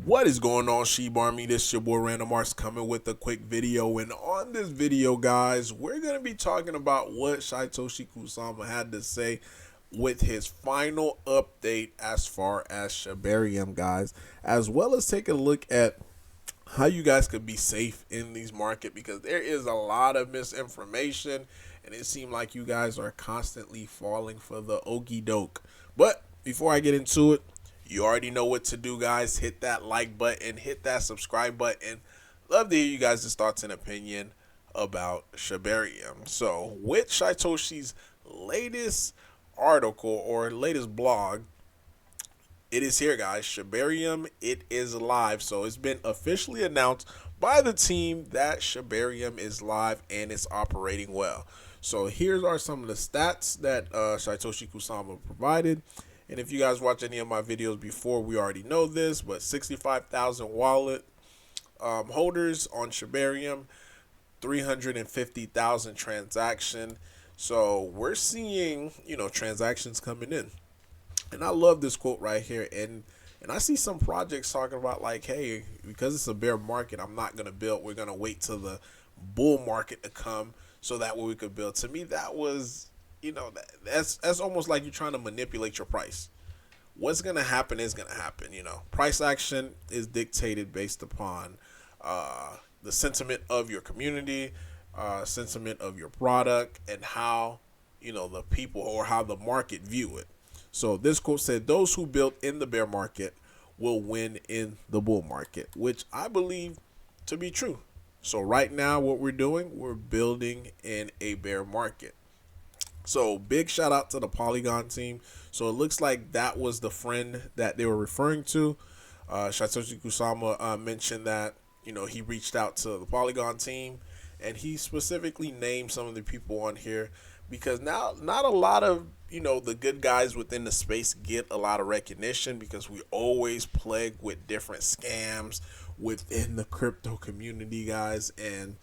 What is going on, Shibarium? This is your boy Random Arts coming with a quick video. And on this video, guys, we're going to be talking about what Shytoshi Kusama had to say with his final update as far as Shibarium, guys, as well as take a look at how you guys could be safe in these market, because there is a lot of misinformation and it seems like you guys are constantly falling for the okey doke. But before I get into it, you already know what to do, guys. Hit that like button, hit that subscribe button. Love to hear you guys' thoughts and opinion about Shibarium. So with Shytoshi's latest article or latest blog, it is here, guys. Shibarium, it is live. So it's been officially announced by the team that Shibarium is live and it's operating well. So here are some of the stats that Shytoshi Kusama provided. And if you guys watch any of my videos before, we already know this, but 65,000 wallet holders on Shibarium, 350,000 transaction. So we're seeing, transactions coming in. And I love this quote right here. And I see some projects talking about like, hey, because it's a bear market, I'm not gonna build. We're gonna wait till the bull market to come so that way we could build. To me, that was, that's almost like you're trying to manipulate your price. What's gonna happen is gonna happen. Price action is dictated based upon the sentiment of your community, sentiment of your product, and how the people or how the market view it. So this quote said, "Those who build in the bear market will win in the bull market," which I believe to be true. So right now, what we're doing, we're building in a bear market. So big shout out to the Polygon team. So it looks like that was the friend that they were referring to. Shytoshi Kusama mentioned that he reached out to the Polygon team, and he specifically named some of the people on here because now not a lot of the good guys within the space get a lot of recognition because we always plague with different scams within the crypto community, guys. And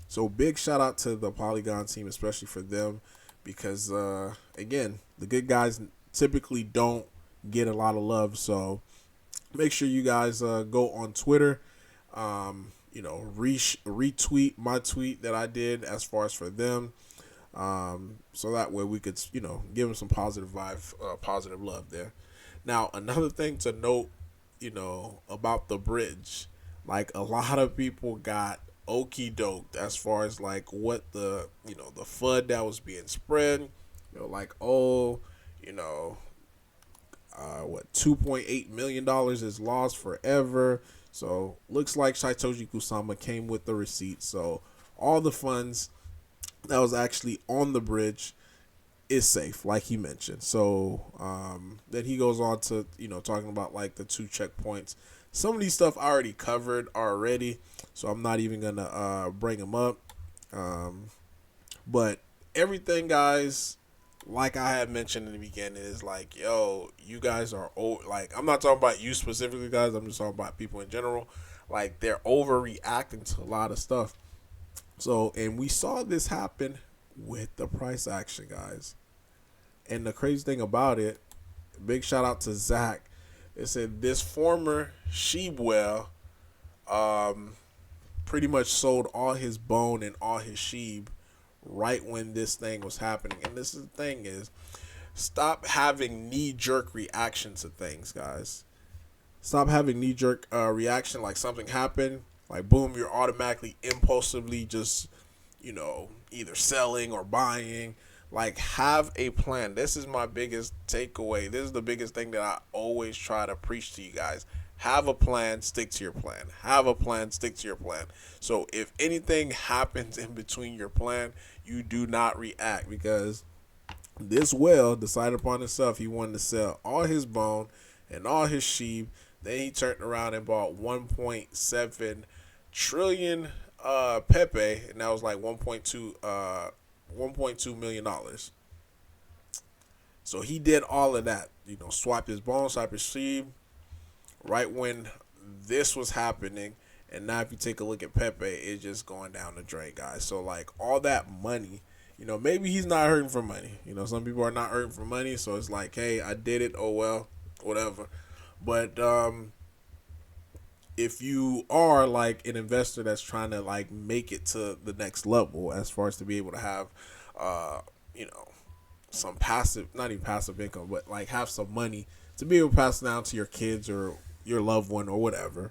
so big shout out to the Polygon team, especially for them, because again, the good guys typically don't get a lot of love. So make sure you guys go on Twitter, retweet my tweet that I did as far as for them, so that way we could give them some positive vibe, positive love there. Now another thing to note, about the bridge, like a lot of people got okey doke as far as like what the FUD that was being spread, like, oh, you know what, $2.8 million is lost forever. So looks like Shytoshi Kusama came with the receipt. So all the funds that was actually on the bridge is safe, like he mentioned. So then he goes on to talking about like the 2 checkpoints. Some of these stuff I already covered already, so I'm not even gonna bring them up. But everything, guys, like I had mentioned in the beginning, is like, yo, you guys are like, I'm not talking about you specifically, guys. I'm just talking about people in general. Like, they're overreacting to a lot of stuff. So, and we saw this happen with the price action, guys. And the crazy thing about it, big shout out to Zach. It said this former sheep whale pretty much sold all his bone and all his sheep right when this thing was happening. And this is the thing is, stop having knee-jerk reaction to things, guys. Stop having knee-jerk reaction, like something happened, like boom, you're automatically impulsively just either selling or buying. Like, have a plan. This is my biggest takeaway. This is the biggest thing that I always try to preach to you guys. Have a plan, stick to your plan. Have a plan, stick to your plan. So if anything happens in between your plan, you do not react, because this whale decided upon himself he wanted to sell all his bone and all his sheep. Then he turned around and bought 1.7 trillion Pepe, and that was like 1.2 million dollars. So he did all of that, swiped his bone, swiped his sheep, right when this was happening. And now if you take a look at Pepe, it's just going down the drain, guys. So like all that money, maybe he's not hurting for money. Some people are not hurting for money, so it's like, hey, I did it, oh well, whatever. But if you are like an investor that's trying to like make it to the next level as far as to be able to have uh you know some passive, not even passive income, but like have some money to be able to pass down to your kids or your loved one or whatever,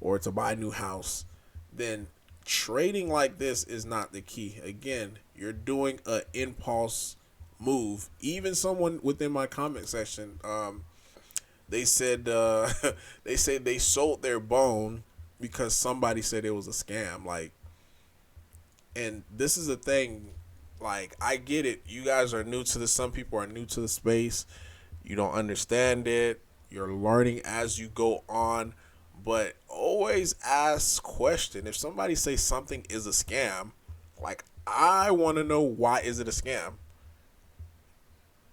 or to buy a new house, then trading like this is not the key. Again, you're doing an impulse move. Even someone within my comment section, they said they said they sold their bone because somebody said it was a scam. Like, and this is the thing. Like, I get it. You guys are new to this. Some people are new to the space. You don't understand it. You're learning as you go on. But always ask question. If somebody says something is a scam, like, I want to know, why is it a scam?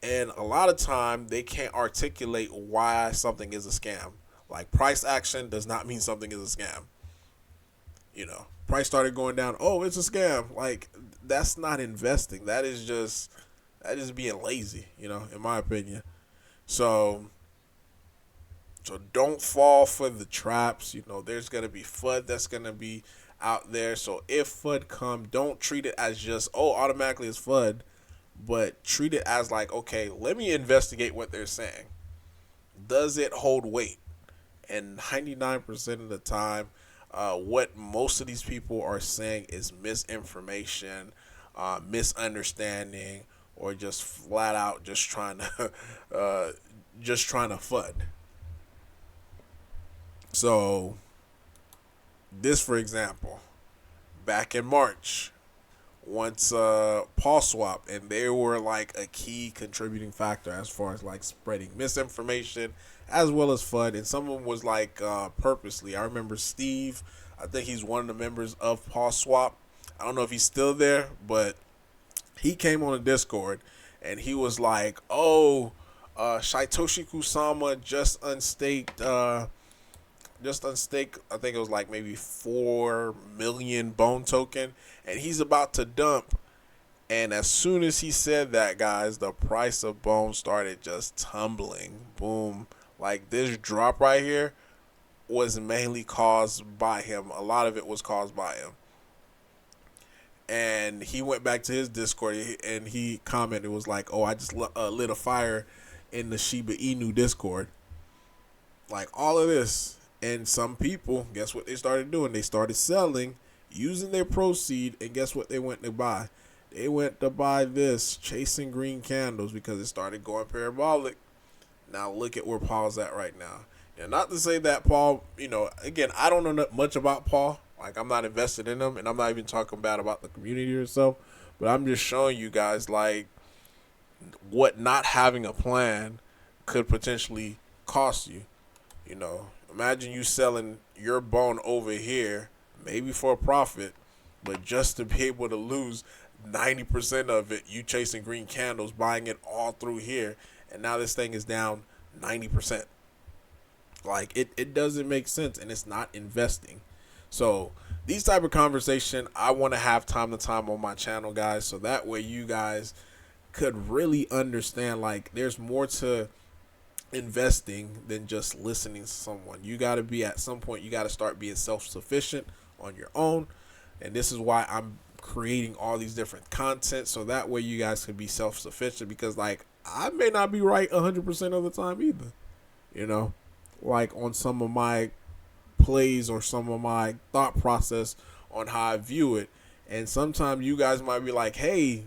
And a lot of time they can't articulate why something is a scam. Like, price action does not mean something is a scam. Price started going down. Oh, it's a scam. Like, that's not investing. That is being lazy. In my opinion. So don't fall for the traps. There's gonna be FUD that's gonna be out there. So if FUD come, don't treat it as just, oh, automatically it's FUD, but treat it as like, okay, let me investigate what they're saying. Does it hold weight? And 99% of the time, what most of these people are saying is misinformation, misunderstanding, or just flat out just trying to FUD. So this, for example, back in March, once Paul swap, and they were like a key contributing factor as far as like spreading misinformation as well as FUD, and some of them was like purposely. I remember Steve, I think he's one of the members of Paul swap. I don't know if he's still there, but he came on a Discord and he was like, oh, Shytoshi Kusama just unstaked, I think it was like maybe 4 million bone token, and he's about to dump. And as soon as he said that, guys, the price of bone started just tumbling. Boom. Like, this drop right here was mainly caused by him. A lot of it was caused by him. And he went back to his Discord and he commented, was like, oh, I just lit a fire in the Shiba Inu Discord. Like, all of this. And some people, guess what they started doing? They started selling, using their proceed, and guess what they went to buy? They went to buy this, chasing green candles, because it started going parabolic. Now look at where Paul's at right now. And not to say that Paul, again, I don't know much about Paul. Like, I'm not invested in him, and I'm not even talking bad about the community itself. But I'm just showing you guys, like, what not having a plan could potentially cost you. Imagine you selling your bone over here, maybe for a profit, but just to be able to lose 90% of it, you chasing green candles, buying it all through here, and now this thing is down 90%. Like, it doesn't make sense, and it's not investing. So these type of conversation I want to have time to time on my channel, guys, so that way you guys could really understand, like, there's more to investing than just listening to someone. You got to be, at some point, you got to start being self-sufficient on your own. And this is why I'm creating all these different content, so that way you guys can be self-sufficient, because, like, I may not be right 100% of the time either, like on some of my plays or some of my thought process on how I view it. And sometimes you guys might be like, hey,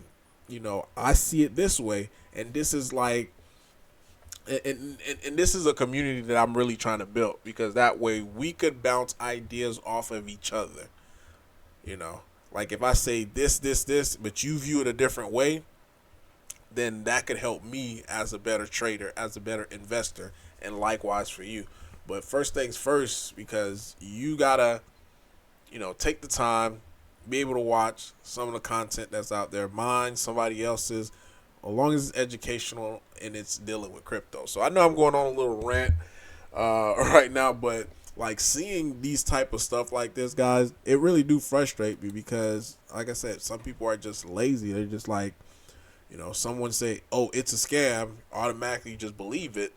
I see it this way, and this is like, and this is a community that I'm really trying to build, because that way we could bounce ideas off of each other. Like, if I say this, but you view it a different way, then that could help me as a better trader, as a better investor, and likewise for you. But first things first, because you gotta, take the time, be able to watch some of the content that's out there, mine, somebody else's, as long as it's educational and it's dealing with crypto. So I know I'm going on a little rant right now, but like, seeing these type of stuff like this, guys, it really do frustrate me, because, like I said, some people are just lazy. They're just like, someone say, oh, it's a scam, automatically just believe it.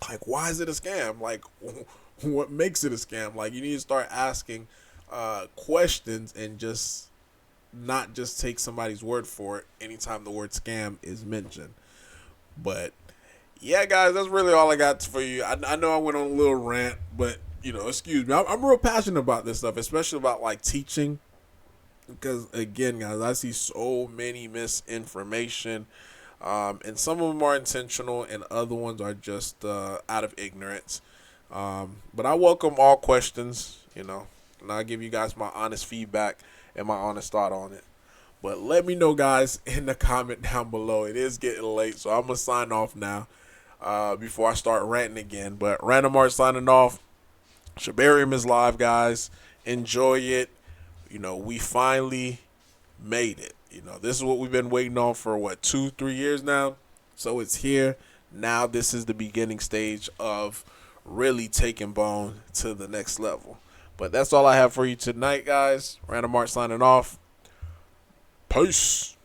Like, why is it a scam? Like, what makes it a scam. Like, you need to start asking questions and just not just take somebody's word for it anytime the word scam is mentioned. But yeah, guys, that's really all I got for you. I know I went on a little rant, but excuse me. I'm real passionate about this stuff, especially about like teaching, because again, guys, I see so many misinformation, and some of them are intentional, and other ones are just out of ignorance. But I welcome all questions, and I'll give you guys my honest feedback and my honest thought on it. But let me know, guys, in the comment down below. It is getting late, so I'm going to sign off now before I start ranting again. But Random Art signing off. Shibarium is live, guys. Enjoy it. We finally made it. This is what we've been waiting on for, 2-3 years now? So it's here. Now this is the beginning stage of really taking Bone to the next level. But that's all I have for you tonight, guys. Random Art signing off. Peace.